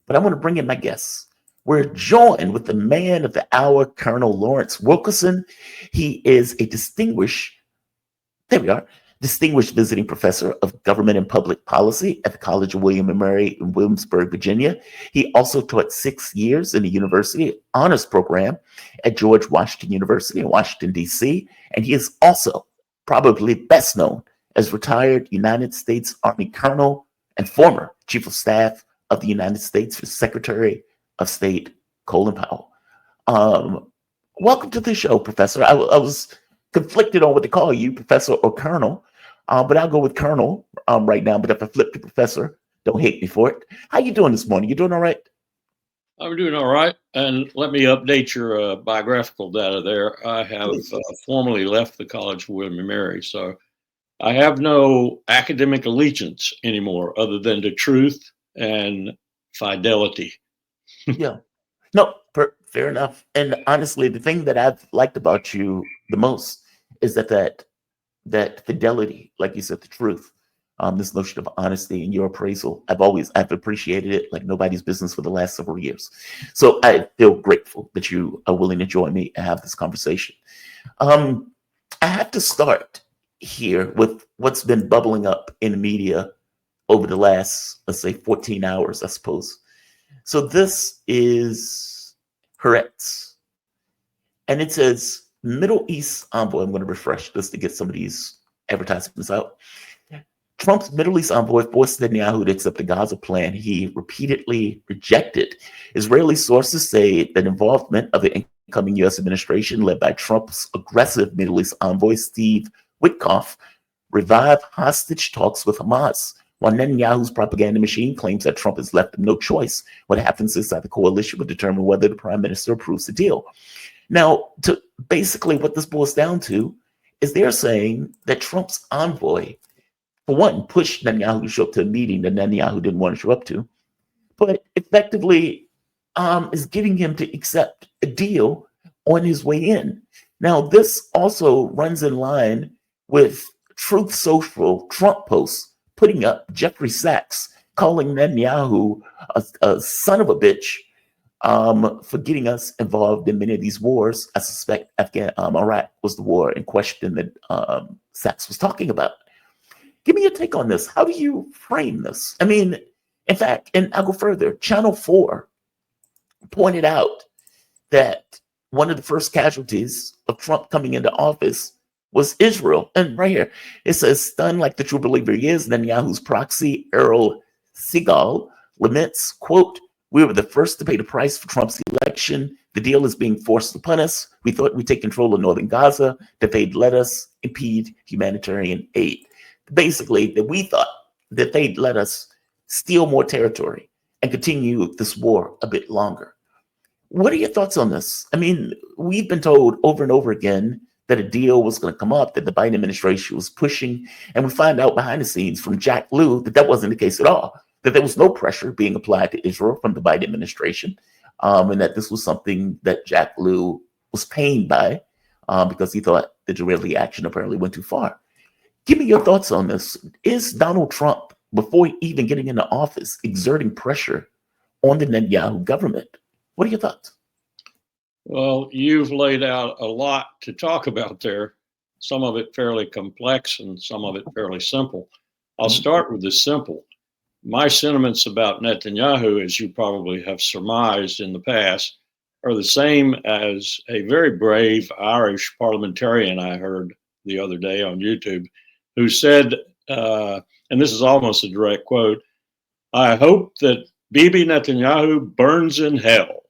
but I want to bring in my guests. We're joined with the man of the hour, Colonel Lawrence Wilkerson. He is a there we are, distinguished visiting professor of government and public policy at the College of William and Mary in Williamsburg, Virginia. He also taught 6 years in the university honors program at George Washington University in Washington, D.C. And he is also probably best known as retired United States Army Colonel and former Chief of Staff of the United States Secretary of State Colin Powell. Welcome to the show, Professor. I was conflicted on what to call you, Professor or Colonel, but I'll go with Colonel right now. But if I flip to Professor, don't hate me for it. How you doing this morning? You doing all right? I'm doing all right. And let me update your biographical data there. I have formally left the College of William and Mary, so I have no academic allegiance anymore other than to truth and fidelity. Yeah. No, fair enough. And honestly, the thing that I've liked about you the most is that fidelity, like you said, the truth, this notion of honesty and your appraisal. I've appreciated it like nobody's business for the last several years. So I feel grateful that you are willing to join me and have this conversation. I have to start here with what's been bubbling up in the media over the last, let's say, 14 hours, I suppose. So this is Haaretz, and it says Middle East envoy. I'm going to refresh this to get some of these advertisements out. Trump's Middle East envoy forced Netanyahu to accept the Gaza plan he repeatedly rejected. Israeli sources say that involvement of the incoming U.S. administration led by Trump's aggressive Middle East envoy, Steve Witkoff, revived hostage talks with Hamas, while Netanyahu's propaganda machine claims that Trump has left him no choice. What happens is that the coalition will determine whether the prime minister approves the deal. Now, basically what this boils down to is they're saying that Trump's envoy, for one, pushed Netanyahu to show up to a meeting that Netanyahu didn't want to show up to, but effectively is getting him to accept a deal on his way in. Now, this also runs in line with Truth Social Trump posts putting up Jeffrey Sachs calling Netanyahu a son of a bitch for getting us involved in many of these wars. I suspect Iraq was the war in question that Sachs was talking about. Give me your take on this. How do you frame this? I mean, in fact, and I'll go further. Channel 4 pointed out that one of the first casualties of Trump coming into office was Israel. And right here, it says, stunned like the true believer he is, Netanyahu's proxy, Errol Segal, laments, quote, "We were the first to pay the price for Trump's election. The deal is being forced upon us. We thought we'd take control of northern Gaza, that they'd let us impede humanitarian aid." Basically, that we thought that they'd let us steal more territory and continue this war a bit longer. What are your thoughts on this? I mean, we've been told over and over again that a deal was going to come up, that the Biden administration was pushing, and we find out behind the scenes from Jack Lew that wasn't the case at all, that there was no pressure being applied to Israel from the Biden administration, and that this was something that Jack Lew was pained by because he thought the Israeli action apparently went too far. Give me your thoughts on this. Is Donald Trump, before even getting into office, exerting pressure on the Netanyahu government? What are your thoughts? Well, you've laid out a lot to talk about there, some of it fairly complex and some of it fairly simple. I'll start with the simple. My sentiments about Netanyahu, as you probably have surmised in the past, are the same as a very brave Irish parliamentarian I heard the other day on YouTube, who said, and this is almost a direct quote, "I hope that Bibi Netanyahu burns in hell."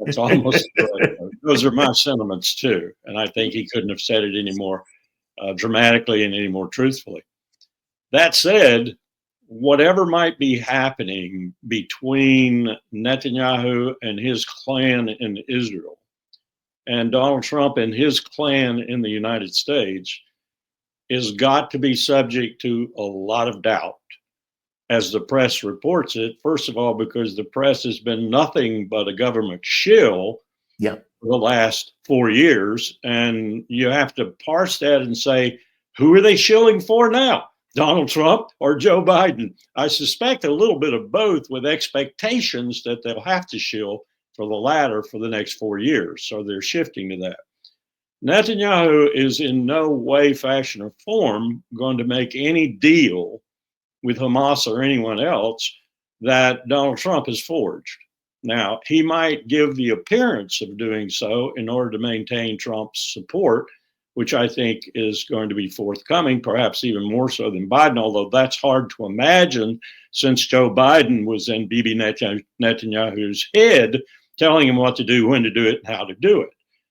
That's almost right. Those are my sentiments too, and I think he couldn't have said it any more dramatically and any more truthfully. That said, whatever might be happening between Netanyahu and his clan in Israel and Donald Trump and his clan in the United States is got to be subject to a lot of doubt, as the press reports it. First of all, because the press has been nothing but a government shill for the last 4 years. And you have to parse that and say, who are they shilling for now? Donald Trump or Joe Biden? I suspect a little bit of both, with expectations that they'll have to shill for the latter for the next 4 years. So they're shifting to that. Netanyahu is in no way, fashion, or form going to make any deal with Hamas or anyone else that Donald Trump has forged. Now, he might give the appearance of doing so in order to maintain Trump's support, which I think is going to be forthcoming, perhaps even more so than Biden, although that's hard to imagine since Joe Biden was in Bibi Netanyahu's head, telling him what to do, when to do it, and how to do it,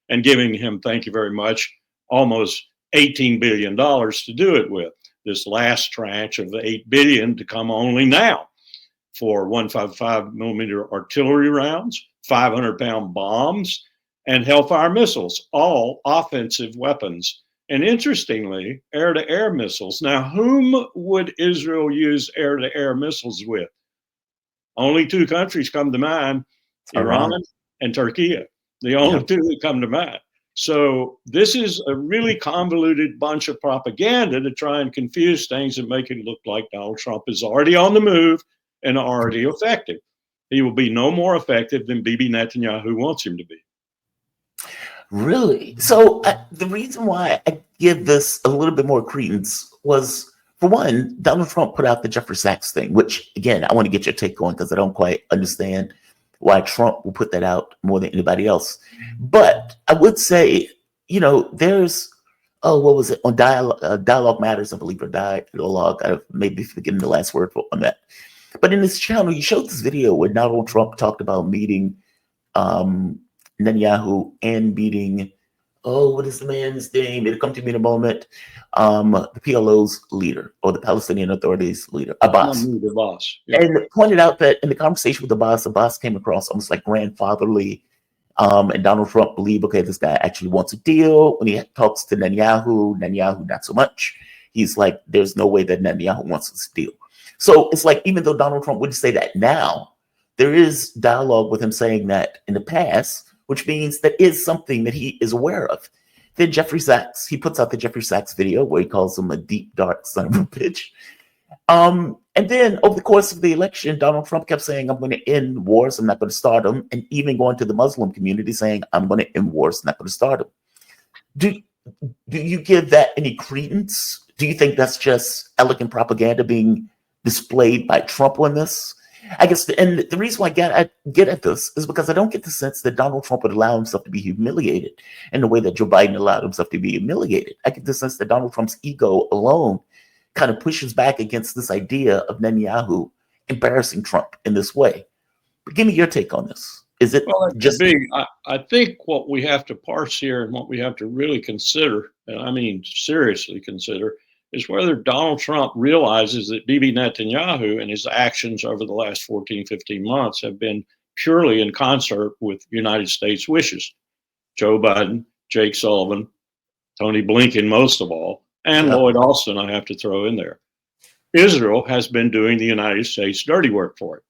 and giving him, thank you very much, almost $18 billion to do it with. This last tranche of the $8 billion to come only now for 155 millimeter artillery rounds, 500-pound bombs, and Hellfire missiles, all offensive weapons. And interestingly, air-to-air missiles. Now, whom would Israel use air-to-air missiles with? Only two countries come to mind, Iran and Turkey. The only two that come to mind. So this is a really convoluted bunch of propaganda to try and confuse things and make it look like Donald Trump is already on the move and already effective. He will be no more effective than Bibi Netanyahu wants him to be. Really? So the reason why I give this a little bit more credence was, for one, Donald Trump put out the Jeffrey Sachs thing, which, again, I want to get your take on because I don't quite understand why Trump will put that out more than anybody else. But I would say, there's, what was it, on Dialogue Matters, I believe, or Dialogue, I may be forgetting the last word on that. But in this channel, he showed this video where Donald Trump talked about meeting Netanyahu and meeting, what is the man's name? It'll come to me in a moment. The PLO's leader, or the Palestinian Authority's leader, Abbas. Yeah. And pointed out that in the conversation with Abbas came across almost like grandfatherly. And Donald Trump believed, okay, this guy actually wants a deal. When he talks to Netanyahu, not so much. He's like, there's no way that Netanyahu wants this deal. So it's like, even though Donald Trump wouldn't say that now, there is dialogue with him saying that in the past, which means that is something that he is aware of. Then Jeffrey Sachs, he puts out the Jeffrey Sachs video where he calls him a deep, dark son of a bitch. And then over the course of the election, Donald Trump kept saying, I'm going to end wars, I'm not going to start them. And even going to the Muslim community saying, I'm going to end wars, I'm not going to start them. Do you give that any credence? Do you think that's just elegant propaganda being displayed by Trump on this? I guess, and the reason why I get at this is because I don't get the sense that Donald Trump would allow himself to be humiliated in the way that Joe Biden allowed himself to be humiliated. I get the sense that Donald Trump's ego alone kind of pushes back against this idea of Netanyahu embarrassing Trump in this way. But give me your take on this. Is it just I think what we have to parse here and what we have to really consider, and I mean seriously consider, is whether Donald Trump realizes that Bibi Netanyahu and his actions over the last 14, 15 months have been purely in concert with United States wishes. Joe Biden, Jake Sullivan, Tony Blinken, most of all, and Lloyd Austin, I have to throw in there. Israel has been doing the United States dirty work for it.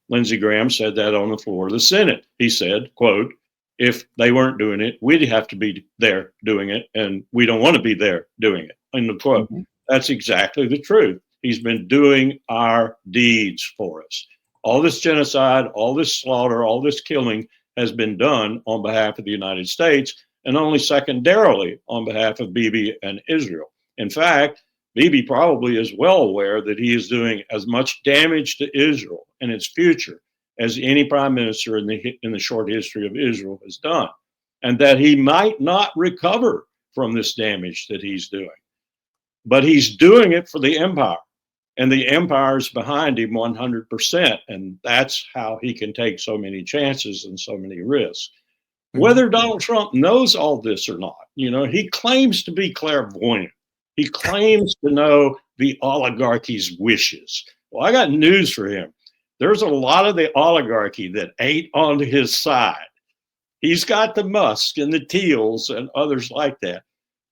Lindsey Graham said that on the floor of the Senate. He said, quote, if they weren't doing it, we'd have to be there doing it, and we don't want to be there doing it. End of quote. Mm-hmm. That's exactly the truth. He's been doing our deeds for us. All this genocide, all this slaughter, all this killing has been done on behalf of the United States, and only secondarily on behalf of Bibi and Israel. In fact, Bibi probably is well aware that he is doing as much damage to Israel and its future as any prime minister in the short history of Israel has done, and that he might not recover from this damage that he's doing. But he's doing it for the empire, and the empire's behind him 100%, and that's how he can take so many chances and so many risks. Whether Donald Trump knows all this or not, he claims to be clairvoyant. He claims to know the oligarchy's wishes. Well, I got news for him. There's a lot of the oligarchy that ain't on his side. He's got the Musk and the Thiels and others like that,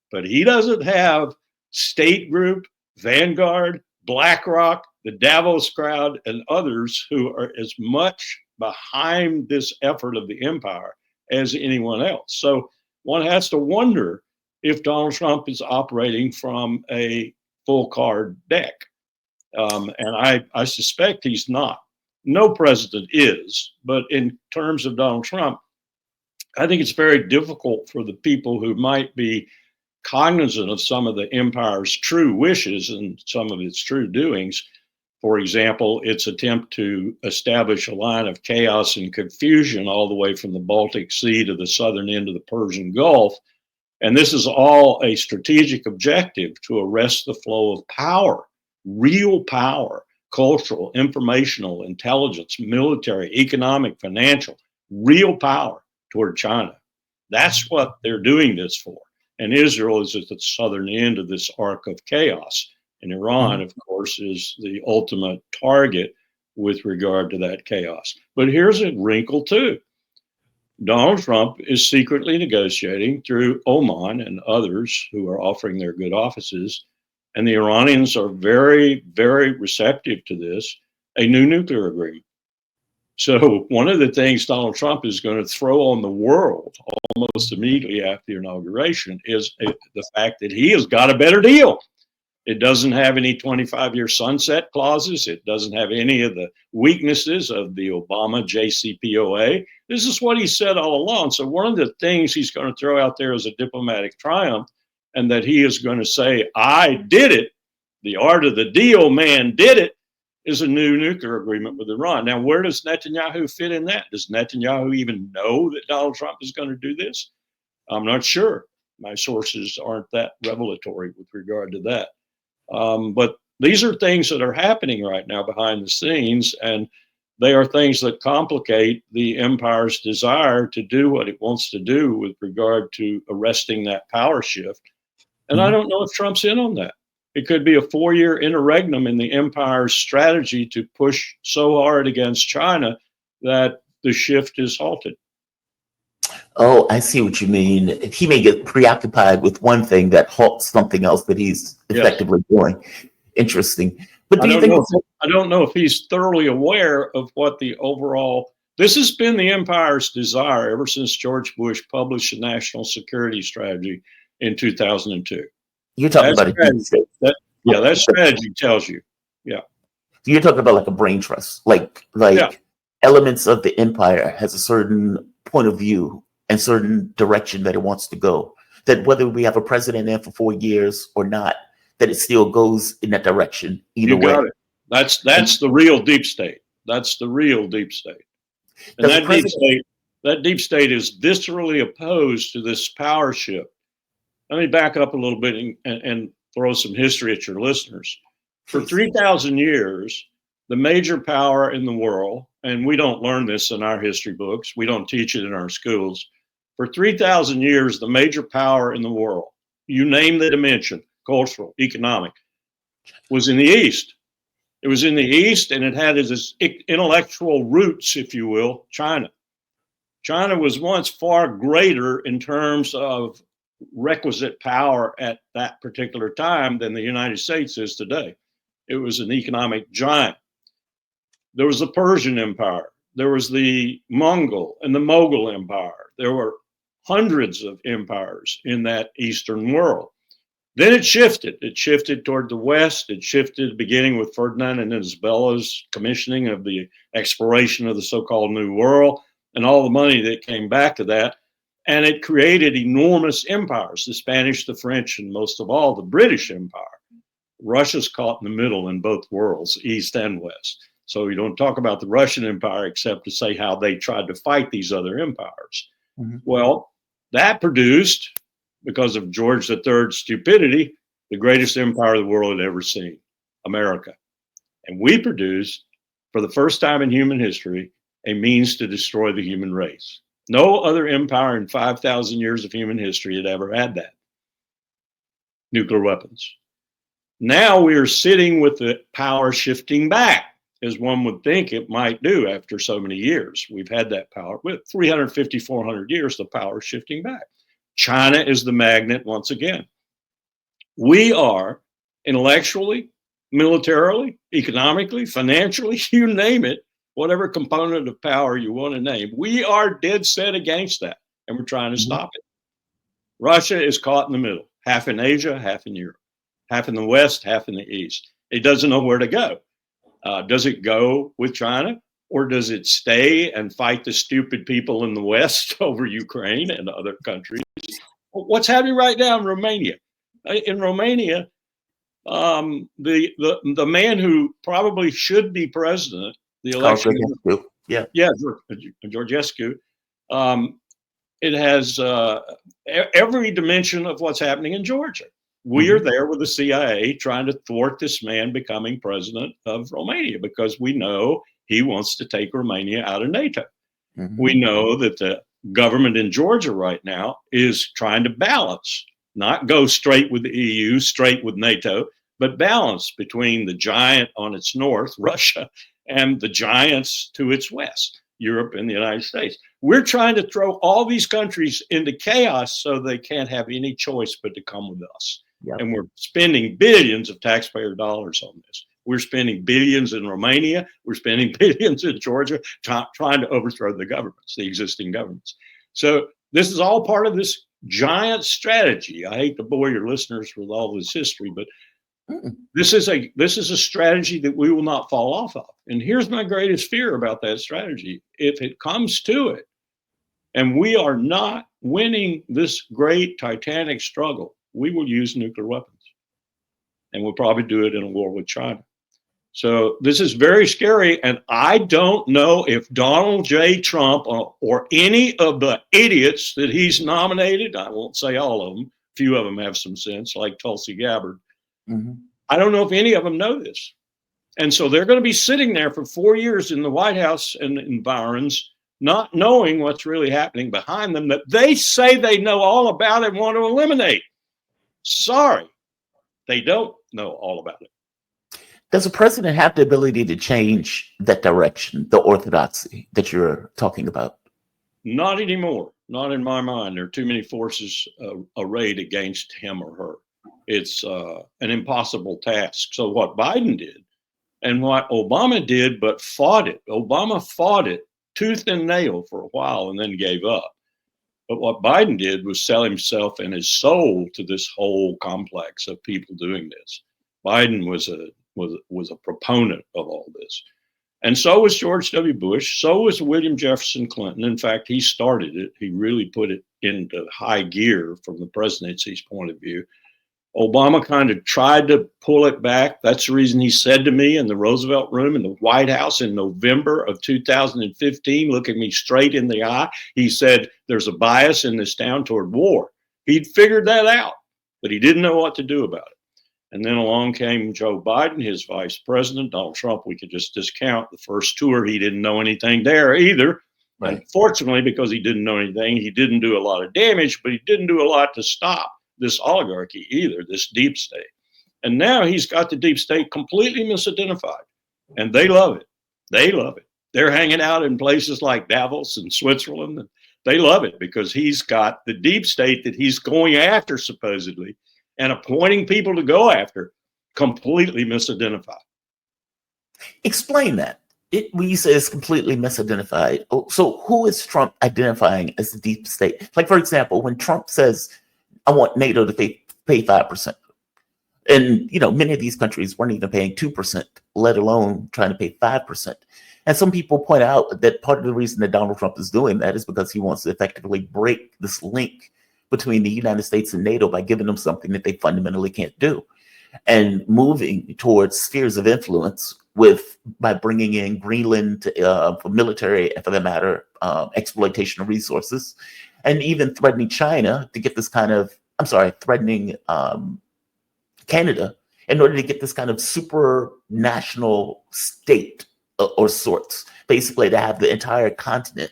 but he doesn't have State Group, Vanguard, BlackRock, the Davos crowd, and others who are as much behind this effort of the empire as anyone else. So one has to wonder if Donald Trump is operating from a full card deck. And I suspect he's not. No president is, but in terms of Donald Trump, I think it's very difficult for the people who might be cognizant of some of the empire's true wishes and some of its true doings. For example, its attempt to establish a line of chaos and confusion all the way from the Baltic Sea to the southern end of the Persian Gulf. And this is all a strategic objective to arrest the flow of power, real power, cultural, informational, intelligence, military, economic, financial, real power toward China. That's what they're doing this for. And Israel is at the southern end of this arc of chaos. And Iran, of course, is the ultimate target with regard to that chaos. But here's a wrinkle, too. Donald Trump is secretly negotiating through Oman and others who are offering their good offices, and the Iranians are very, very receptive to this, a new nuclear agreement. So one of the things Donald Trump is going to throw on the world almost immediately after the inauguration is the fact that he has got a better deal. It doesn't have any 25-year sunset clauses. It doesn't have any of the weaknesses of the Obama JCPOA. This is what he said all along. So one of the things he's going to throw out there as a diplomatic triumph, and that he is going to say, I did it, the art of the deal, man did it, is a new nuclear agreement with Iran. Now, where does Netanyahu fit in that? Does Netanyahu even know that Donald Trump is going to do this? I'm not sure. My sources aren't that revelatory with regard to that. But these are things that are happening right now behind the scenes, and they are things that complicate the empire's desire to do what it wants to do with regard to arresting that power shift. And I don't know if Trump's in on that. It could be a 4-year interregnum in the empire's strategy to push so hard against China that the shift is halted. Oh, I see what you mean. He may get preoccupied with one thing that halts something else that he's effectively doing. Interesting. But do you think I don't know if he's thoroughly aware of what the overall, this has been the empire's desire ever since George Bush published the national security strategy in 2002. You're talking about a deep state. That strategy tells you. Yeah. You're talking about like a brain trust, like elements of the empire has a certain point of view and certain direction that it wants to go. That whether we have a president in for 4 years or not, that it still goes in that direction either way. Got it. That's the real deep state. That's the real deep state. And that deep state is viscerally opposed to this power shift. Let me back up a little bit and throw some history at your listeners. For 3,000 years, the major power in the world, and we don't learn this in our history books, we don't teach it in our schools. For 3,000 years, the major power in the world, you name the dimension, cultural, economic, was in the East. It was in the East, and it had its intellectual roots, if you will, China. China was once far greater in terms of requisite power at that particular time than the United States is today. It was an economic giant. There was the Persian Empire. There was the Mongol and the Mughal Empire. There were hundreds of empires in that Eastern world. Then it shifted. It shifted toward the West. It shifted beginning with Ferdinand and Isabella's commissioning of the exploration of the so-called New World and all the money that came back to that. And it created enormous empires, the Spanish, the French, and most of all, the British Empire. Russia's caught in the middle in both worlds, East and West. So you don't talk about the Russian Empire except to say how they tried to fight these other empires. Mm-hmm. Well, that produced, because of George III's stupidity, the greatest empire the world had ever seen, America. And we produced, for the first time in human history, a means to destroy the human race. No other empire in 5,000 years of human history had ever had that. Nuclear weapons. Now we are sitting with the power shifting back, as one would think it might do after so many years. We've had that power. With 350, 400 years, the power is shifting back. China is the magnet once again. We are intellectually, militarily, economically, financially, you name it, whatever component of power you want to name, we are dead set against that, and we're trying to stop it. Russia is caught in the middle, half in Asia, half in Europe. half in the West, half in the East. It doesn't know where to go. Does it go with China, or does it stay and fight the stupid people in the West over Ukraine and other countries? What's happening right now in Romania? In Romania, the man who probably should be president, the election, Georgescu, it has every dimension of what's happening in Georgia. We are there with the CIA trying to thwart this man becoming president of Romania because we know he wants to take Romania out of NATO. We know that the government in Georgia right now is trying to balance, not go straight with the EU, straight with NATO, but balance between the giant on its north, Russia, and the giants to its west, Europe and the United States. We're trying to throw all these countries into chaos so they can't have any choice but to come with us. Yep. And we're spending billions of taxpayer dollars on this. We're spending billions in Romania. We're spending billions in Georgia trying to overthrow the governments, the existing governments. So this is all part of this giant strategy. I hate to bore your listeners with all this history, but this is a strategy that we will not fall off of. And here's my greatest fear about that strategy. If it comes to it, and we are not winning this great titanic struggle, we will use nuclear weapons. And we'll probably do it in a war with China. So this is very scary. And I don't know if Donald J. Trump or any of the idiots that he's nominated, I won't say all of them, few of them have some sense, like Tulsi Gabbard. I don't know if any of them know this. And so they're going to be sitting there for 4 years in the White House and environs, not knowing what's really happening behind them, that they say they know all about and want to eliminate. Sorry, they don't know all about it. Does a president have the ability to change that direction, the orthodoxy that you're talking about? Not anymore. Not in my mind. There are too many forces arrayed against him or her. It's an impossible task. So what Biden did and what Obama did, but fought it. Obama fought it tooth and nail for a while and then gave up. But what Biden did was sell himself and his soul to this whole complex of people doing this. Biden was a proponent of all this. And so was George W. Bush. So was William Jefferson Clinton. In fact, he started it. He really put it into high gear from the presidency's point of view. Obama kind of tried to pull it back. That's the reason he said to me in the Roosevelt Room in the White House in November of 2015, looking me straight in the eye, he said, there's a bias in this town toward war. He'd figured that out, but he didn't know what to do about it. And then along came Joe Biden, his vice president. Donald Trump, we could just discount the first tour. He didn't know anything there either. Right. Unfortunately, because he didn't know anything, he didn't do a lot of damage, but he didn't do a lot to stop this oligarchy either, this deep state. And now he's got the deep state completely misidentified. And they love it. They love it. They're hanging out in places like Davos and Switzerland. And they love it because he's got the deep state that he's going after, supposedly, and appointing people to go after, completely misidentified. Explain that. When you say it's completely misidentified, so who is Trump identifying as the deep state? Like, for example, when Trump says, I want NATO to pay 5%. And, many of these countries weren't even paying 2%, let alone trying to pay 5%. And some people point out that part of the reason that Donald Trump is doing that is because he wants to effectively break this link between the United States and NATO by giving them something that they fundamentally can't do. And moving towards spheres of influence by bringing in Greenland for military and, for that matter, exploitation of resources, and even threatening China to get this kind of, threatening Canada in order to get this kind of supranational state or sorts, basically to have the entire continent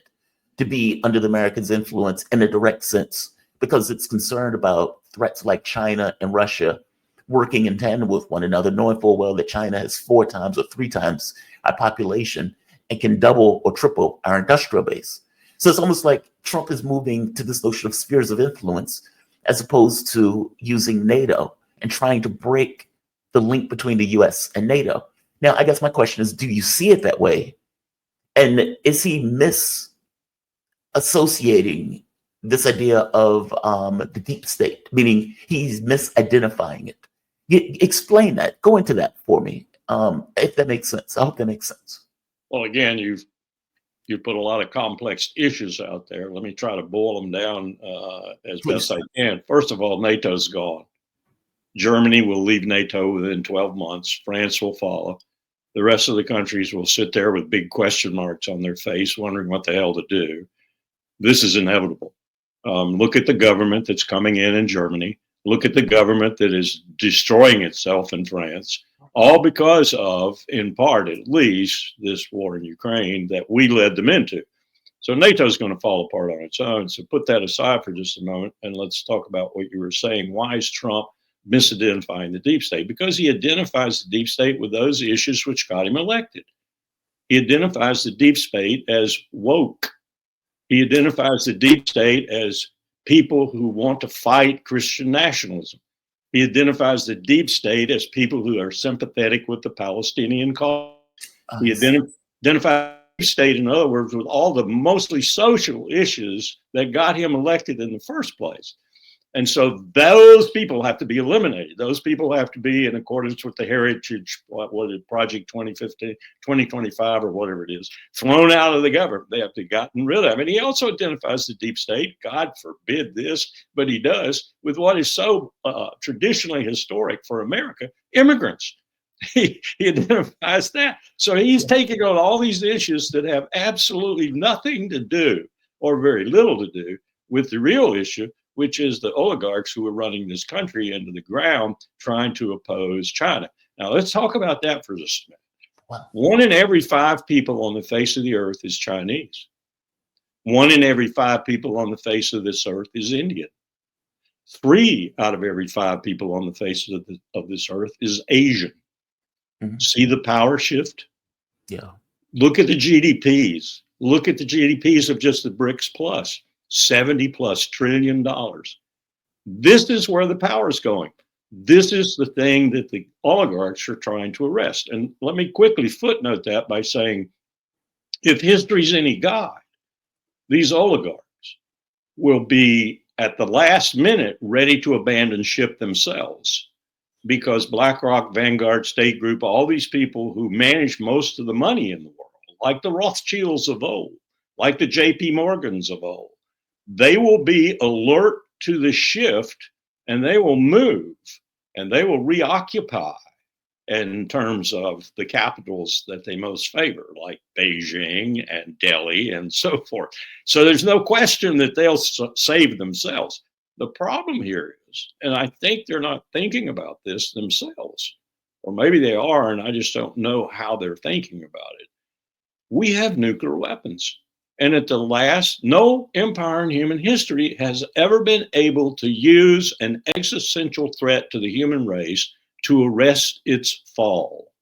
to be under the Americans' influence in a direct sense, because it's concerned about threats like China and Russia working in tandem with one another, knowing full well that China has 4 times or 3 times our population and can double or triple our industrial base. So it's almost like Trump is moving to this notion of spheres of influence as opposed to using NATO and trying to break the link between the US and NATO. Now, I guess my question is, do you see it that way? And is he misassociating this idea of the deep state, meaning he's misidentifying it? Explain that. Go into that for me, if that makes sense. I hope that makes sense. Well, again, you put a lot of complex issues out there. Let me try to boil them down as Please. best I can. First of all, NATO's gone. Germany will leave NATO within 12 months. France will follow. The rest of the countries will sit there with big question marks on their face, wondering what the hell to do. This is inevitable. Look at the government that's coming in Germany. Look at the government that is destroying itself in France, all because of, in part at least, this war in Ukraine that we led them into. So NATO is going to fall apart on its own. So put that aside for just a moment and let's talk about what you were saying. Why is Trump misidentifying the deep state? Because he identifies the deep state with those issues which got him elected. He identifies the deep state as woke. He identifies the deep state as people who want to fight Christian nationalism. He identifies the deep state as people who are sympathetic with the Palestinian cause. He identifies the deep state, in other words, with all the mostly social issues that got him elected in the first place. And so those people have to be eliminated. Those people have to be in accordance with the Heritage, what is it, Project 2050, 2025 or whatever it is, flown out of the government. They have to be gotten rid of. And he also identifies the deep state, God forbid this, but he does, with what is so traditionally historic for America, immigrants. He identifies that. So he's taking on all these issues that have absolutely nothing to do, or very little to do, with the real issue, which is the oligarchs who are running this country into the ground trying to oppose China. Now, let's talk about that for just a minute. Wow. 1 in every 5 people on the face of the earth is Chinese. 1 in every 5 people on the face of this earth is Indian. 3 out of every 5 people on the face of this earth is Asian. Mm-hmm. See the power shift? Yeah. Look at the GDPs. Look at the GDPs of just the BRICS plus. $70+ trillion. This is where the power is going. This is the thing that the oligarchs are trying to arrest. And let me quickly footnote that by saying, if history's any guide, these oligarchs will be at the last minute ready to abandon ship themselves, because BlackRock, Vanguard, State Group, all these people who manage most of the money in the world, like the Rothschilds of old, like the JP Morgans of old, they will be alert to the shift and they will move and they will reoccupy in terms of the capitals that they most favor, like Beijing and Delhi and so forth. So there's no question that they'll save themselves. The problem here is, and I think they're not thinking about this themselves, or maybe they are, and I just don't know how they're thinking about it. We have nuclear weapons. And at the last, no empire in human history has ever been able to use an existential threat to the human race to arrest its fall.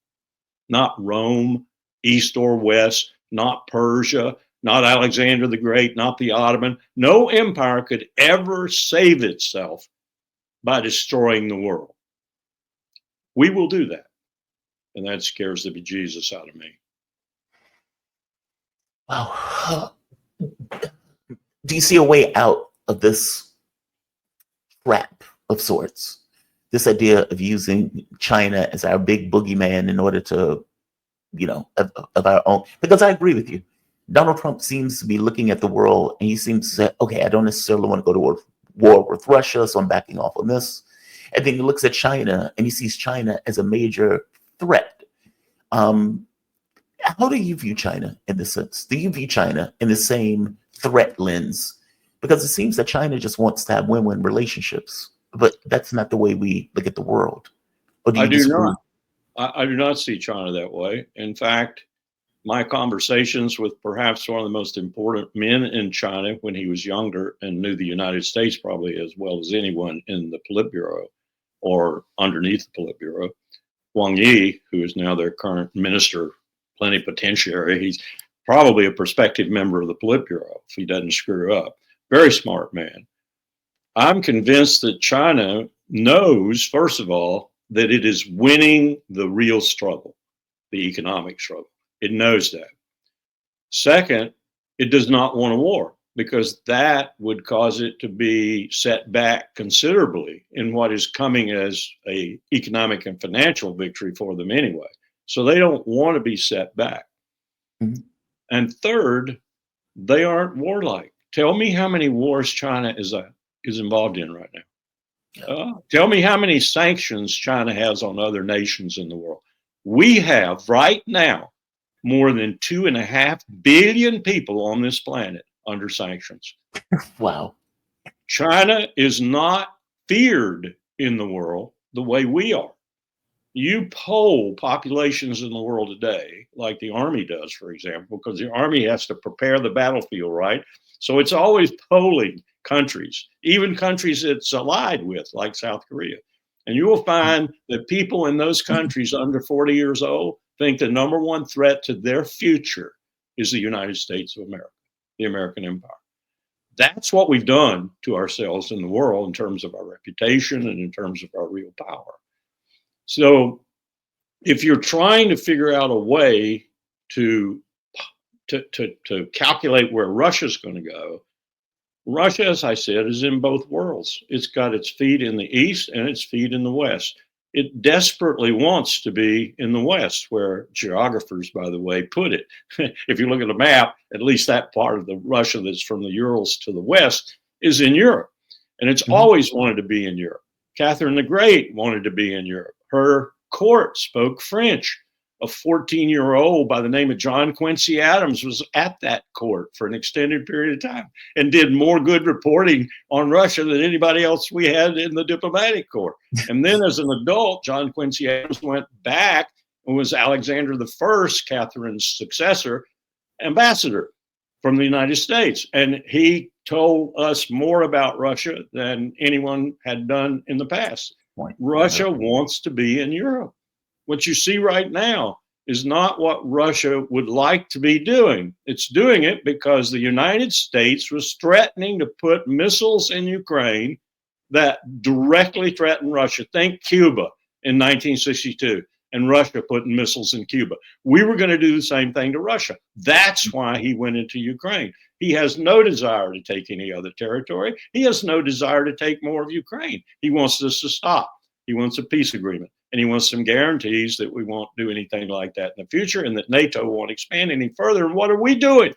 Not Rome, East or West, not Persia, not Alexander the Great, not the Ottoman. No empire could ever save itself by destroying the world. We will do that. And that scares the bejesus out of me. Wow. Do you see a way out of this trap of sorts? This idea of using China as our big boogeyman in order to, of our own. Because I agree with you. Donald Trump seems to be looking at the world and he seems to say, okay, I don't necessarily want to go to war with Russia, so I'm backing off on this. And then he looks at China and he sees China as a major threat. How do you view China in this sense? Do you view China in the same threat lens? Because it seems that China just wants to have win-win relationships, but that's not the way we look at the world. Or do you disagree? I do not see China that way. In fact, my conversations with perhaps one of the most important men in China when he was younger and knew the United States probably as well as anyone in the Politburo or underneath the Politburo, Wang Yi, who is now their current minister plenipotentiary, he's probably a prospective member of the Politburo if he doesn't screw up. Very smart man. I'm convinced that China knows, first of all, that it is winning the real struggle, the economic struggle. It knows that. Second, it does not want a war. because that would cause it to be set back considerably in what is coming as a economic and financial victory for them anyway. So they don't want to be set back. Mhm. And third, they aren't warlike. Tell me how many wars China is involved in right now. Tell me how many sanctions China has on other nations in the world. We have right now more than 2.5 billion people on this planet under sanctions. Wow. China is not feared in the world the way we are. You poll populations in the world today, like the Army does, for example, because the Army has to prepare the battlefield, right? So it's always polling countries, even countries it's allied with, like South Korea. And you will find that people in those countries under 40 years old think the number one threat to their future is the United States of America, the American empire. That's what we've done to ourselves in the world in terms of our reputation and in terms of our real power. So if you're trying to figure out a way to calculate where Russia's going to go, Russia, as I said, is in both worlds. It's got its feet in the East and its feet in the West. It desperately wants to be in the West, where geographers, by the way, put it. If you look at a map, at least that part of the Russia that's from the Urals to the West is in Europe. And it's always wanted to be in Europe. Catherine the Great wanted to be in Europe. Her court spoke French. A 14-year-old by the name of John Quincy Adams was at that court for an extended period of time and did more good reporting on Russia than anybody else we had in the diplomatic corps. And then as an adult, John Quincy Adams went back and was Alexander I, Catherine's successor, ambassador from the United States. And he told us more about Russia than anyone had done in the past. Russia wants to be in Europe. What you see right now is not what Russia would like to be doing. It's doing it because the United States was threatening to put missiles in Ukraine that directly threatened Russia. Think Cuba in 1962 and Russia putting missiles in Cuba. We were going to do the same thing to Russia. That's why he went into Ukraine. He has no desire to take any other territory. He has no desire to take more of Ukraine. He wants this to stop. He wants a peace agreement. And he wants some guarantees that we won't do anything like that in the future and that NATO won't expand any further. And what are we doing?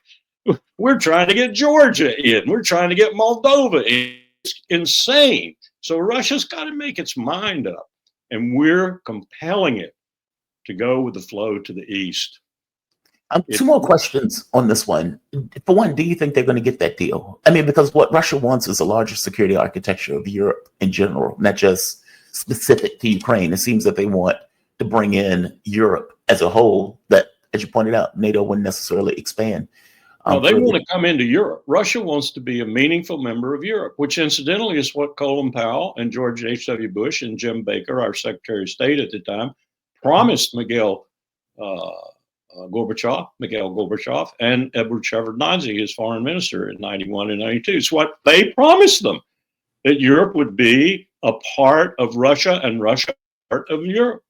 We're trying to get Georgia in. We're trying to get Moldova in. It's insane. So Russia's got to make its mind up. And we're compelling it to go with the flow to the east. Two more questions on this one. For one, do you think they're going to get that deal? I mean, because what Russia wants is a larger security architecture of Europe in general, not just specific to Ukraine. It seems that they want to bring in Europe as a whole, that, as you pointed out, NATO wouldn't necessarily expand. Well, they want to come into Europe. Russia wants to be a meaningful member of Europe, which incidentally is what Colin Powell and George H.W. Bush and Jim Baker, our Secretary of State at the time, promised Mikhail Gorbachev and Edward Shevardnadze, his foreign minister in 91 and 92. It's what they promised them, that Europe would be a part of Russia and Russia part of Europe,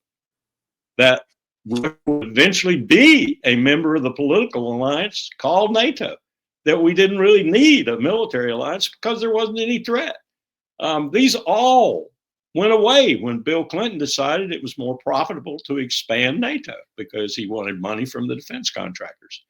that would eventually be a member of the political alliance called NATO, that we didn't really need a military alliance because there wasn't any threat. These all went away when Bill Clinton decided it was more profitable to expand NATO because he wanted money from the defense contractors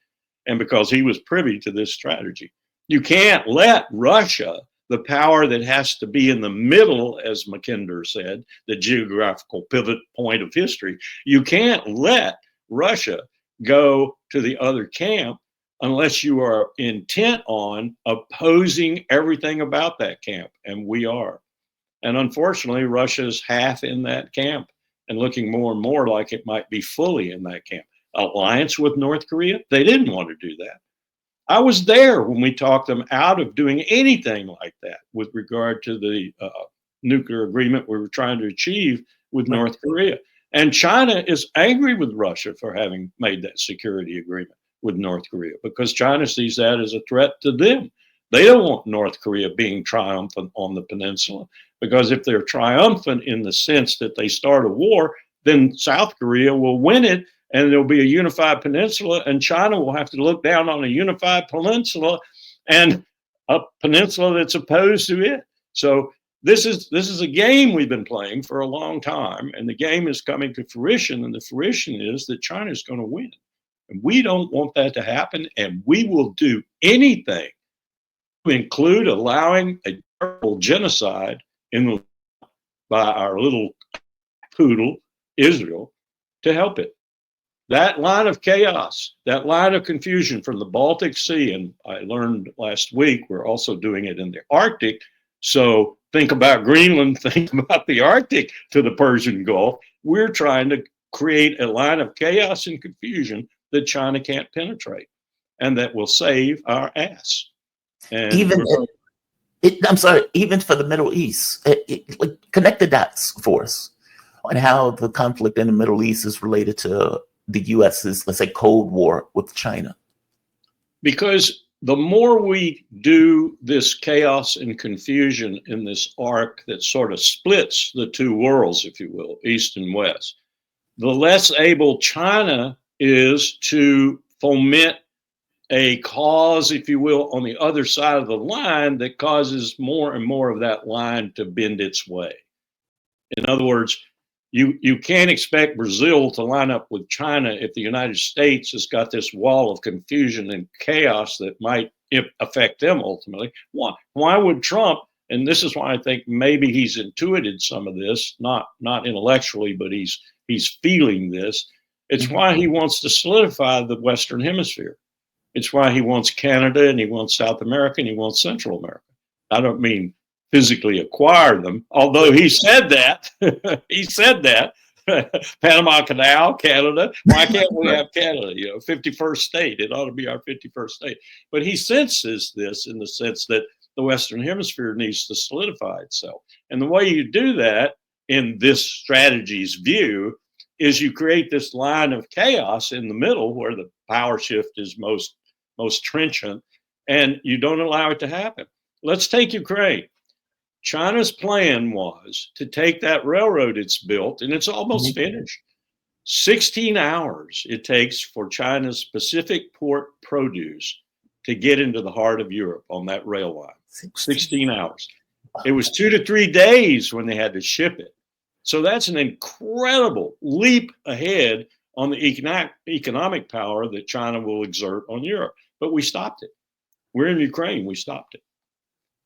and because he was privy to this strategy. You can't let Russia, the power that has to be in the middle, as Mackinder said, the geographical pivot point of history, you can't let Russia go to the other camp unless you are intent on opposing everything about that camp, and we are. And unfortunately, Russia's half in that camp and looking more and more like it might be fully in that camp. Alliance with North Korea, they didn't want to do that. I was there when we talked them out of doing anything like that with regard to the nuclear agreement we were trying to achieve with North Korea. And China is angry with Russia for having made that security agreement with North Korea because China sees that as a threat to them. They don't want North Korea being triumphant on the peninsula because if they're triumphant in the sense that they start a war, then South Korea will win it and there'll be a unified peninsula and China will have to look down on a unified peninsula and a peninsula that's opposed to it. So this is a game we've been playing for a long time, and the game is coming to fruition. And the fruition is that China is going to win, and we don't want that to happen. And we will do anything to include allowing a terrible genocide by our little poodle Israel to help it. That line of chaos, that line of confusion from the Baltic Sea, and I learned last week we're also doing it in the Arctic. So think about Greenland, think about the Arctic to the Persian Gulf. We're trying to create a line of chaos and confusion that China can't penetrate, and that will save our ass. And I'm sorry, even for the Middle East, like, connect the dots for us on how the conflict in the Middle East is related to the US's, let's say, Cold War with China. Because the more we do this chaos and confusion in this arc that sort of splits the two worlds, if you will, East and West, the less able China is to foment a cause, if you will, on the other side of the line that causes more and more of that line to bend its way. In other words, you can't expect Brazil to line up with China if the United States has got this wall of confusion and chaos that might affect them ultimately. Why would Trump, and this is why I think maybe he's intuited some of this, not intellectually, but he's feeling this. It's why he wants to solidify the Western Hemisphere. It's why he wants Canada, and he wants South America, and he wants Central America. I don't mean physically acquire them, although he said that. He said that. Panama Canal, Canada. Why can't we have Canada? 51st state. It ought to be our 51st state. But he senses this in the sense that the Western Hemisphere needs to solidify itself. And the way you do that in this strategy's view is you create this line of chaos in the middle where the power shift is most trenchant, and you don't allow it to happen. Let's take Ukraine. China's plan was to take that railroad it's built, and it's almost finished. 16 hours it takes for China's Pacific port produce to get into the heart of Europe on that rail line. 16 hours. It was 2 to 3 days when they had to ship it. So that's an incredible leap ahead on the economic power that China will exert on Europe. But we stopped it. We're in Ukraine. We stopped it.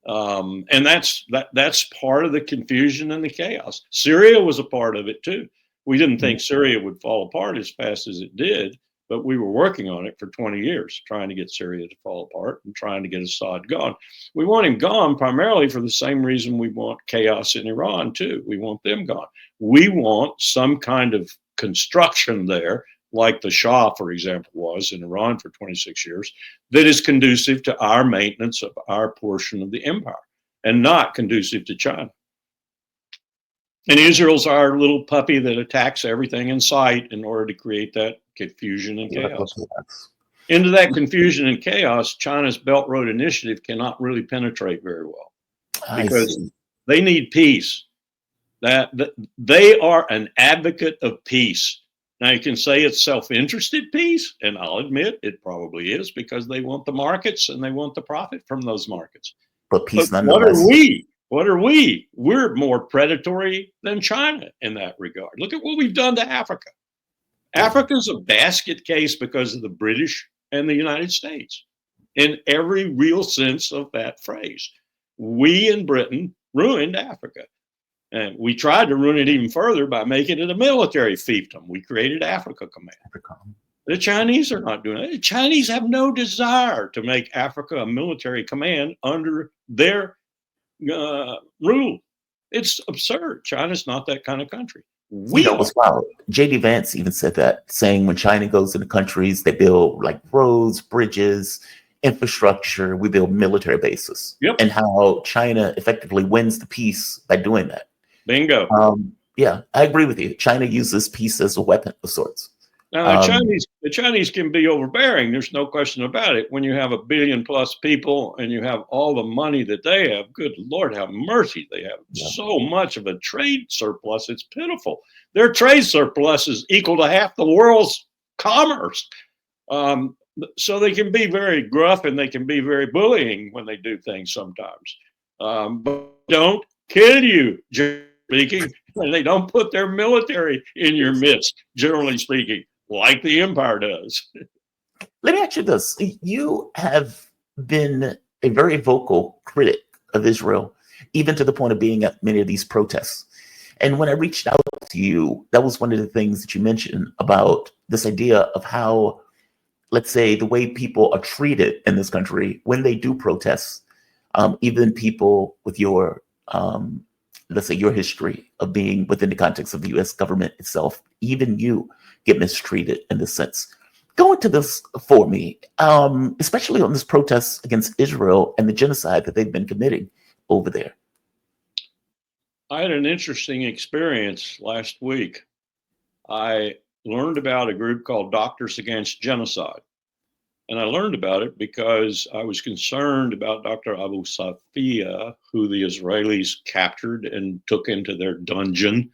And that's part of the confusion and the chaos. Syria was a part of it too. We didn't think Syria would fall apart as fast as it did, but we were working on it for 20 years, trying to get Syria to fall apart and trying to get Assad gone. We want him gone primarily for the same reason we want chaos in Iran too. We want them gone. We want some kind of construction there, like the Shah, for example, was in Iran for 26 years, that is conducive to our maintenance of our portion of the empire and not conducive to China. And Israel's our little puppy that attacks everything in sight in order to create that confusion and chaos. Into that confusion and chaos, China's Belt Road Initiative cannot really penetrate very well because they need peace. That they are an advocate of peace. Now, you can say it's self-interested peace, and I'll admit it probably is because they want the markets and they want the profit from those markets. But peace, but what are we? What are we? We're more predatory than China in that regard. Look at what we've done to Africa. Africa's a basket case because of the British and the United States in every real sense of that phrase. We in Britain ruined Africa. And we tried to ruin it even further by making it a military fiefdom. We created Africa Command. The Chinese are not doing it. The Chinese have no desire to make Africa a military command under their rule. It's absurd. China's not that kind of country. J.D. Vance even said that, saying when China goes into countries, they build like roads, bridges, infrastructure. We build military bases. Yep. And how China effectively wins the peace by doing that. Bingo. Yeah, I agree with you. China uses peace as a weapon of sorts. Now, the Chinese can be overbearing. There's no question about it. When you have 1 billion plus people and you have all the money that they have, good Lord, have mercy. They have so much of a trade surplus. It's pitiful. Their trade surplus is equal to half the world's commerce. So they can be very gruff and they can be very bullying when they do things sometimes. But don't kill you, generally speaking, and they don't put their military in your midst, generally speaking, like the empire does. Let me ask you this. You have been a very vocal critic of Israel, even to the point of being at many of these protests. And when I reached out to you, that was one of the things that you mentioned about this idea of how, let's say, the way people are treated in this country when they do protest, even people with your, let's say, your history of being within the context of the US government itself, even you get mistreated in this sense. Go into this for me, especially on this protest against Israel and the genocide that they've been committing over there. I had an interesting experience last week. I learned about a group called Doctors Against Genocide. And I learned about it because I was concerned about Dr. Abu Safia, who the Israelis captured and took into their dungeon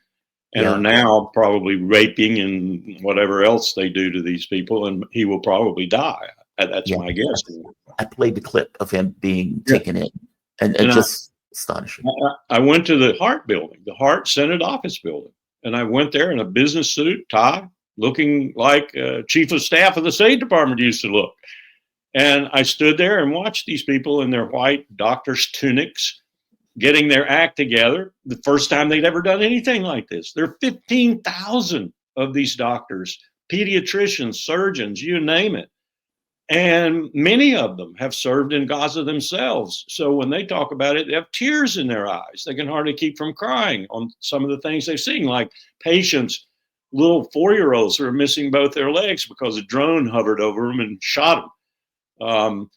and are now probably raping and whatever else they do to these people. And he will probably die. That's my guess. I played the clip of him being taken in and just astonishing. I went to the Hart building, the Hart Senate office building. And I went there in a business suit, tie, looking like chief of staff of the State Department used to look. And I stood there and watched these people in their white doctor's tunics getting their act together. The first time they'd ever done anything like this. There are 15,000 of these doctors, pediatricians, surgeons, you name it. And many of them have served in Gaza themselves. So when they talk about it, they have tears in their eyes. They can hardly keep from crying on some of the things they've seen, like patients, little 4-year-olds who are missing both their legs because a drone hovered over them and shot them.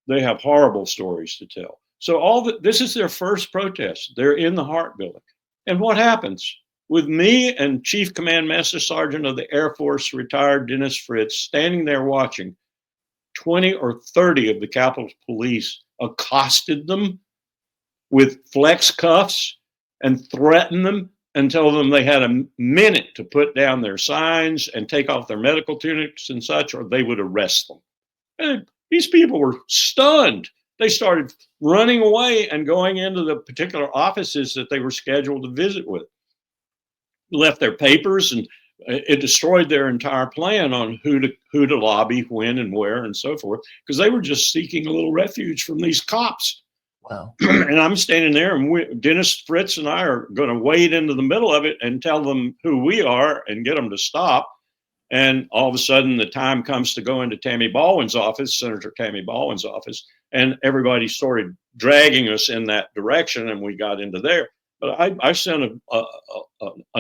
They have horrible stories to tell. So this is their first protest. They're in the Hart building. And what happens? With me and Chief Command Master Sergeant of the Air Force, retired Dennis Fritz, standing there watching, 20 or 30 of the Capitol Police accosted them with flex cuffs and threatened them and told them they had a minute to put down their signs and take off their medical tunics and such, or they would arrest them. And these people were stunned. They started running away and going into the particular offices that they were scheduled to visit with. Left their papers, and it destroyed their entire plan on who to lobby, when and where, and so forth, because they were just seeking a little refuge from these cops. Wow. And I'm standing there, and Dennis Fritz and I are going to wade into the middle of it and tell them who we are and get them to stop. And all of a sudden, the time comes to go into Tammy Baldwin's office, Senator Tammy Baldwin's office, and everybody started dragging us in that direction, and we got into there. But I sent an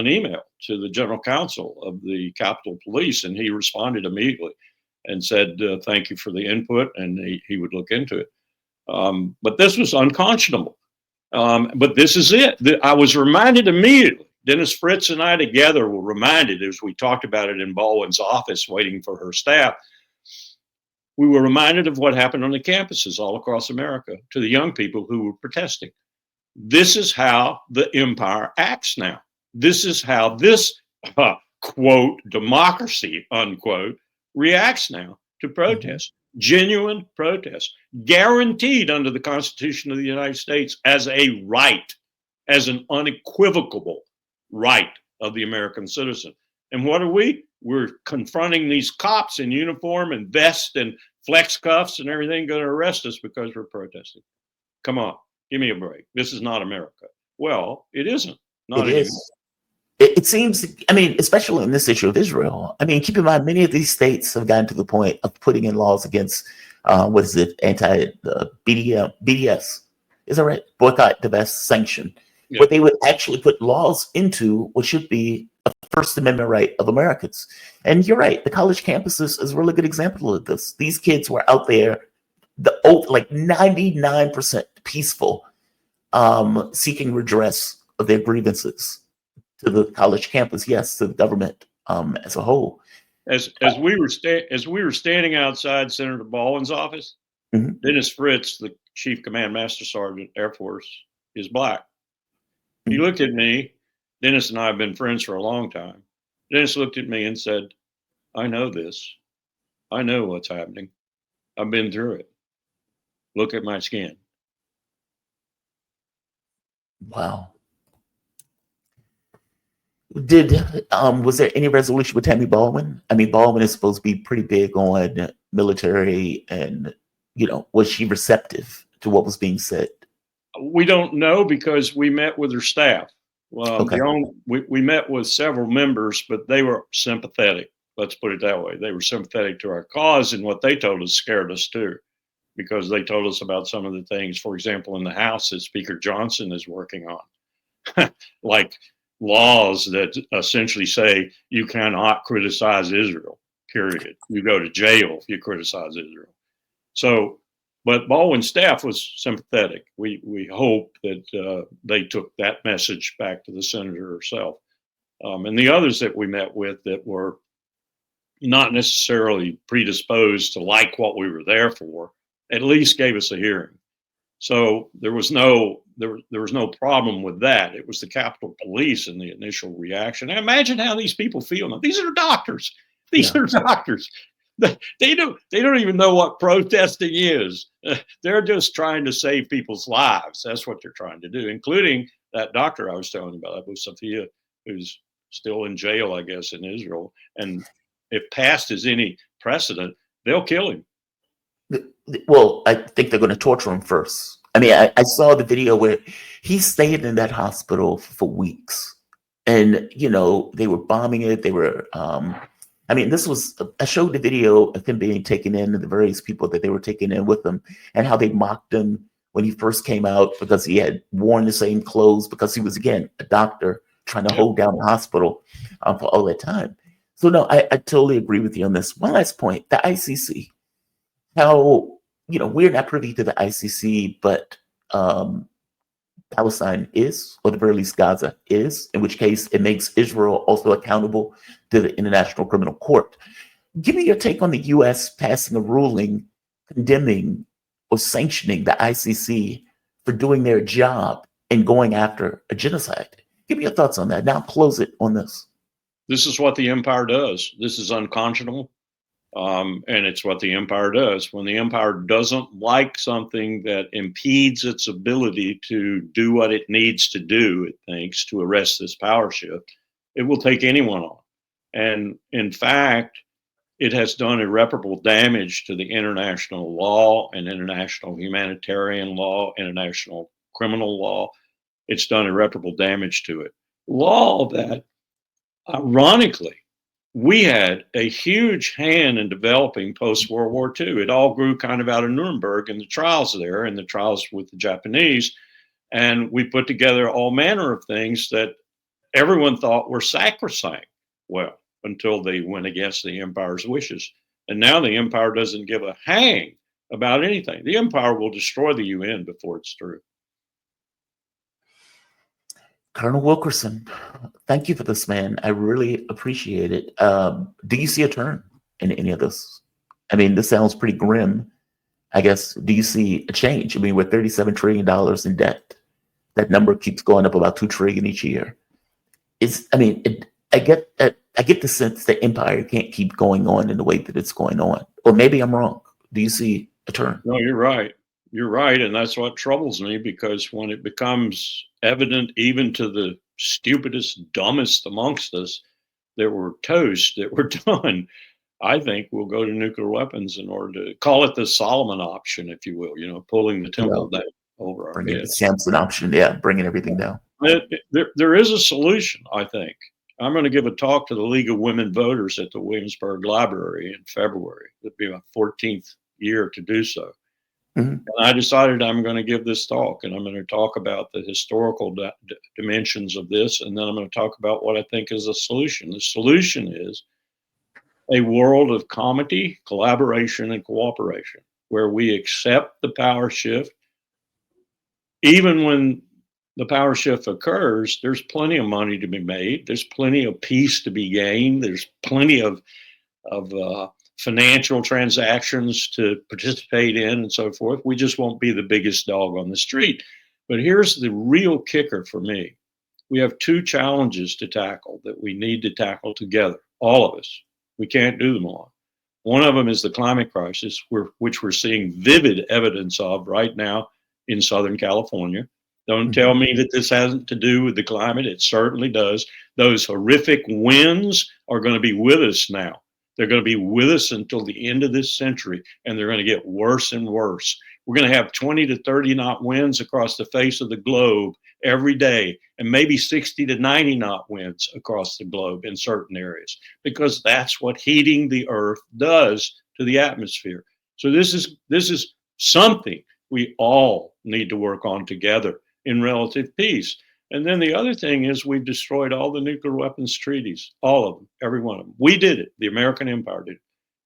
email to the general counsel of the Capitol Police, and he responded immediately and said, thank you for the input, and he would look into it. But this was unconscionable. But this is it. I was reminded immediately. Dennis Fritz and I together were reminded, as we talked about it in Baldwin's office waiting for her staff, we were reminded of what happened on the campuses all across America to the young people who were protesting. This is how the empire acts now. This is how this, quote, democracy, unquote, reacts now to protest. Genuine protest, guaranteed under the Constitution of the United States as a right, as an unequivocal right of the American citizen. And what are we? We're confronting these cops in uniform and vest and flex cuffs and everything going to arrest us because we're protesting. Come on, give me a break. This is not America. Well, it isn't. Not anymore. It seems, I mean, especially in this issue of Israel, I mean, keep in mind, many of these states have gotten to the point of putting in laws against, BDS, is that right? Boycott, divest, sanction, where they would actually put laws into what should be a First Amendment right of Americans. And you're right, the college campuses is a really good example of this. These kids were out there, like 99% peaceful, seeking redress of their grievances to the college campus, yes, to the government as a whole. As we were standing outside Senator Baldwin's office, Dennis Fritz, the Chief Command Master Sergeant, Air Force, is black. He looked at me. Dennis and I have been friends for a long time. Dennis looked at me and said, I know this. I know what's happening. I've been through it. Look at my skin. Wow. Was there any resolution with Tammy Baldwin? I mean, Baldwin is supposed to be pretty big on military, and was she receptive to what was being said? We don't know because we met with her staff. Okay. We met with several members, but they were sympathetic. Let's put it that way. They were sympathetic to our cause, and what they told us scared us too, because they told us about some of the things, for example, in the House that Speaker Johnson is working on, like laws that essentially say you cannot criticize Israel, period. You go to jail if you criticize Israel. So, but Baldwin's staff was sympathetic. We hope that they took that message back to the senator herself. And the others that we met with that were not necessarily predisposed to like what we were there for, at least gave us a hearing. So there was no problem with that. It was the Capitol Police and the initial reaction. And imagine how these people feel now. These are doctors. These are doctors. They don't even know what protesting is. They're just trying to save people's lives. That's what they're trying to do, including that doctor I was telling you about, Abu Safia, who's still in jail, I guess, in Israel. And if past is any precedent, they'll kill him. Well, I think they're going to torture him first. I mean, I saw the video where he stayed in that hospital for weeks, and they were bombing it. They were, I mean, I showed the video of him being taken in and the various people that they were taking in with him, and how they mocked him when he first came out because he had worn the same clothes, because he was, again, a doctor trying to hold down the hospital for all that time. So no, I totally agree with you on this. One last point: the ICC. How we're not privy to the ICC, but Palestine is, or at the very least Gaza is, in which case it makes Israel also accountable to the International Criminal Court. Give me your take on the U.S. passing a ruling condemning or sanctioning the ICC for doing their job and going after a genocide. Give me your thoughts on that. Now close it on this. This is what the empire does. This is unconscionable. And it's what the empire does. When the empire doesn't like something that impedes its ability to do what it needs to do, it thinks, to arrest this power shift, it will take anyone on. And in fact, it has done irreparable damage to the international law and international humanitarian law, international criminal law. It's done irreparable damage to it. Law that, ironically, we had a huge hand in developing post-World War II. It all grew kind of out of Nuremberg and the trials there and the trials with the Japanese. And we put together all manner of things that everyone thought were sacrosanct. Well, until they went against the empire's wishes. And now the empire doesn't give a hang about anything. The empire will destroy the UN before it's through. Colonel Wilkerson, thank you for this, man. I really appreciate it. Do you see a turn in any of this? I mean, this sounds pretty grim. I guess, do you see a change? I mean, we're $37 trillion in debt. That number keeps going up about $2 trillion each year. I get the sense that empire can't keep going on in the way that it's going on. Or maybe I'm wrong. Do you see a turn? No, you're right. You're right. And that's what troubles me, because when it becomes evident even to the stupidest, dumbest amongst us that we're toast, that we're done, I think we'll go to nuclear weapons in order to call it the Solomon option, if you will, pulling the temple down over our heads. The Samson option, bringing everything down. There is a solution, I think. I'm going to give a talk to the League of Women Voters at the Williamsburg Library in February. It'll be my 14th year to do so. Mm-hmm. And I decided I'm going to give this talk, and I'm going to talk about the historical dimensions of this, and then I'm going to talk about what I think is a solution. The solution is a world of comity, collaboration, and cooperation, where we accept the power shift. Even when the power shift occurs, there's plenty of money to be made. There's plenty of peace to be gained. There's plenty of financial transactions to participate in and so forth. We just won't be the biggest dog on the street. But here's the real kicker for me. We have two challenges to tackle that we need to tackle together, all of us. We can't do them all. One of them is the climate crisis, which we're seeing vivid evidence of right now in Southern California. Don't tell me that this hasn't to do with the climate. It certainly does. Those horrific winds are going to be with us now. They're going to be with us until the end of this century, and they're going to get worse and worse. We're going to have 20 to 30 knot winds across the face of the globe every day, and maybe 60 to 90 knot winds across the globe in certain areas, because that's what heating the earth does to the atmosphere. So this is something we all need to work on together in relative peace. And then the other thing is we've destroyed all the nuclear weapons treaties, all of them, every one of them. We did it. The American Empire did it.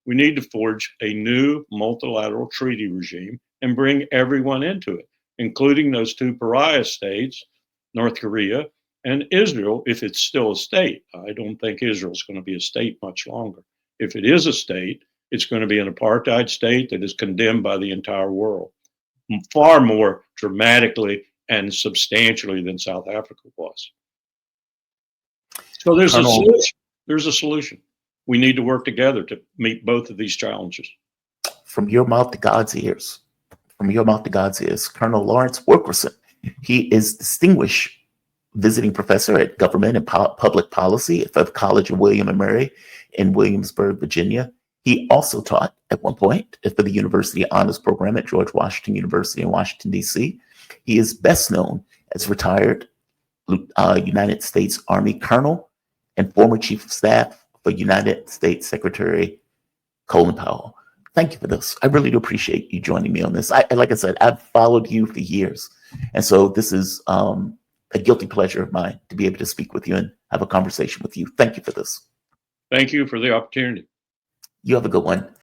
We need to forge a new multilateral treaty regime and bring everyone into it, including those two pariah states, North Korea and Israel, if it's still a state. I don't think Israel's going to be a state much longer. If it is a state, it's going to be an apartheid state that is condemned by the entire world, far more dramatically and substantially than South Africa was. So there's a solution. There's a solution. We need to work together to meet both of these challenges. From your mouth to God's ears. From your mouth to God's ears. Colonel Lawrence Wilkerson. He is distinguished visiting professor at government and public policy at the College of William and Mary in Williamsburg, Virginia. He also taught at one point for the University Honors Program at George Washington University in Washington, D.C. He is best known as retired United States Army Colonel and former Chief of Staff for United States Secretary Colin Powell. Thank you for this. I really do appreciate you joining me on this. Like I said, I've followed you for years. And so this is a guilty pleasure of mine to be able to speak with you and have a conversation with you. Thank you for this. Thank you for the opportunity. You have a good one.